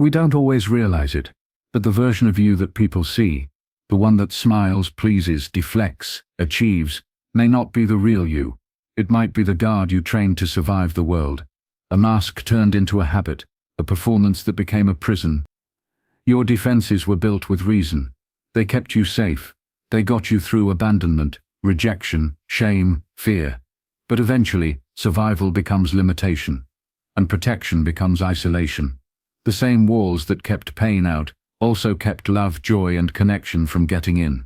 We don't always realize it, but the version of you that people see, the one that smiles, pleases, deflects, achieves, may not be the real you. It might be the guard you trained to survive the world. A mask turned into a habit, a performance that became a prison. Your defenses were built with reason. They kept you safe. They got you through abandonment, rejection, shame, fear. But eventually, survival becomes limitation, and protection becomes isolation. The same walls that kept pain out also kept love, joy, and connection from getting in.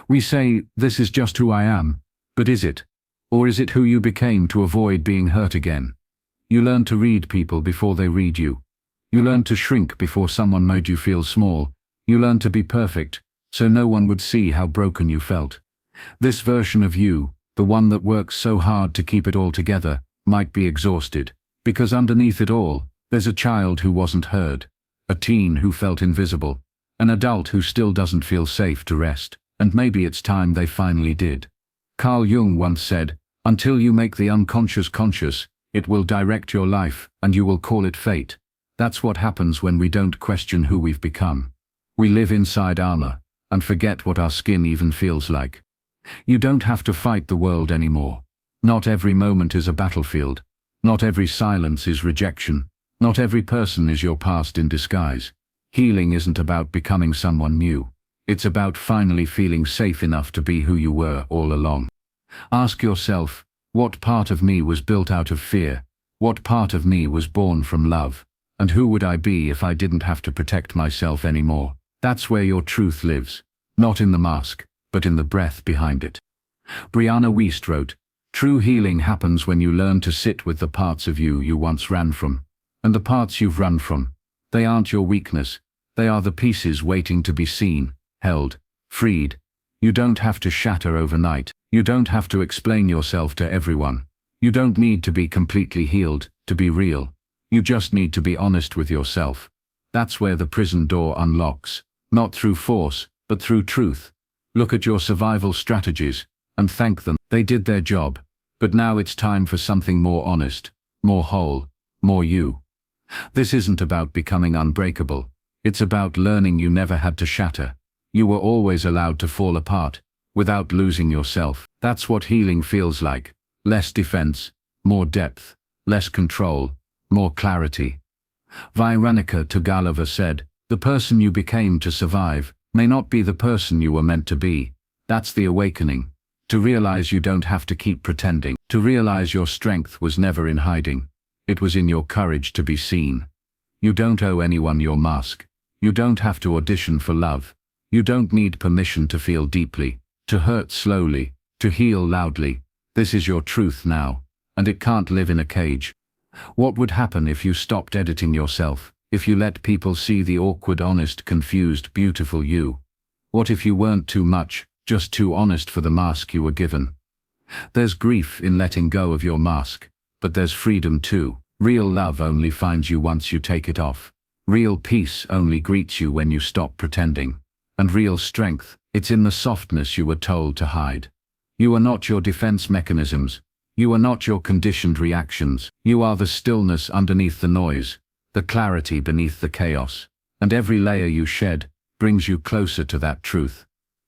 We say, this is just who I am, but is it? Or is it who you became to avoid being hurt again? You learn to read people before they read you. You learn to shrink before someone made you feel small. You learn to be perfect, so no one would see how broken you felt. This version of you, the one that works so hard to keep it all together, might be exhausted, because underneath it all, there's a child who wasn't heard, a teen who felt invisible, an adult who still doesn't feel safe to rest, and maybe it's time they finally did. Carl Jung once said, "Until you make the unconscious conscious, it will direct your life, and you will call it fate." That's what happens when we don't question who we've become. We live inside armor, and forget what our skin even feels like. You don't have to fight the world anymore. Not every moment is a battlefield. Not every silence is rejection. Not every person is your past in disguise. Healing isn't about becoming someone new. It's about finally feeling safe enough to be who you were all along. Ask yourself, what part of me was built out of fear? What part of me was born from love? And who would I be if I didn't have to protect myself anymore? That's where your truth lives. Not in the mask, but in the breath behind it. Brianna Wiest wrote, "True healing happens when you learn to sit with the parts of you you once ran from. And the parts you've run from, they aren't your weakness. They are the pieces waiting to be seen, held, freed. You don't have to shatter overnight. You don't have to explain yourself to everyone. You don't need to be completely healed to be real. You just need to be honest with yourself. That's where the prison door unlocks, not through force, but through truth. Look at your survival strategies, and thank them. They did their job. But now it's time for something more honest, more whole, more you. This isn't about becoming unbreakable. It's about learning you never had to shatter. You were always allowed to fall apart, without losing yourself. That's what healing feels like. Less defense, more depth, less control, more clarity. Veronika Tugalova said, "The person you became to survive may not be the person you were meant to be." That's the awakening. To realize you don't have to keep pretending. To realize your strength was never in hiding. It was in your courage to be seen. You don't owe anyone your mask. You don't have to audition for love. You don't need permission to feel deeply, to hurt slowly, to heal loudly. This is your truth now, and it can't live in a cage. What would happen if you stopped editing yourself? If you let people see the awkward, honest, confused, beautiful you? What if you weren't too much, just too honest for the mask you were given? There's grief in letting go of your mask, but there's freedom too. Real love only finds you once you take it off. Real peace only greets you when you stop pretending. And real strength, it's in the softness you were told to hide. You are not your defense mechanisms. You are not your conditioned reactions. You are the stillness underneath the noise, the clarity beneath the chaos. And every layer you shed brings you closer to that truth.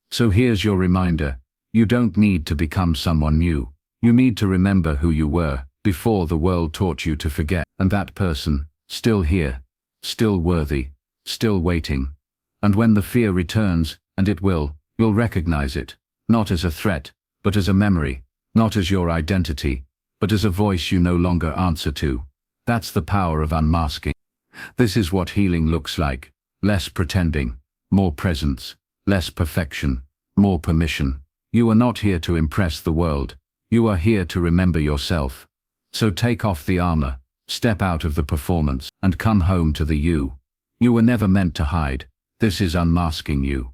So here's your reminder. You don't need to become someone new. You need to remember who you were before the world taught you to forget. And that person, still here, still worthy, still waiting. And when the fear returns, and it will, you'll recognize it, not as a threat, but as a memory, not as your identity, but as a voice you no longer answer to. That's the power of unmasking. This is what healing looks like. Less pretending, more presence, less perfection, more permission. You are not here to impress the world. You are here to remember yourself. So take off the armor, step out of the performance, and come home to the you. You were never meant to hide. This is unmasking you.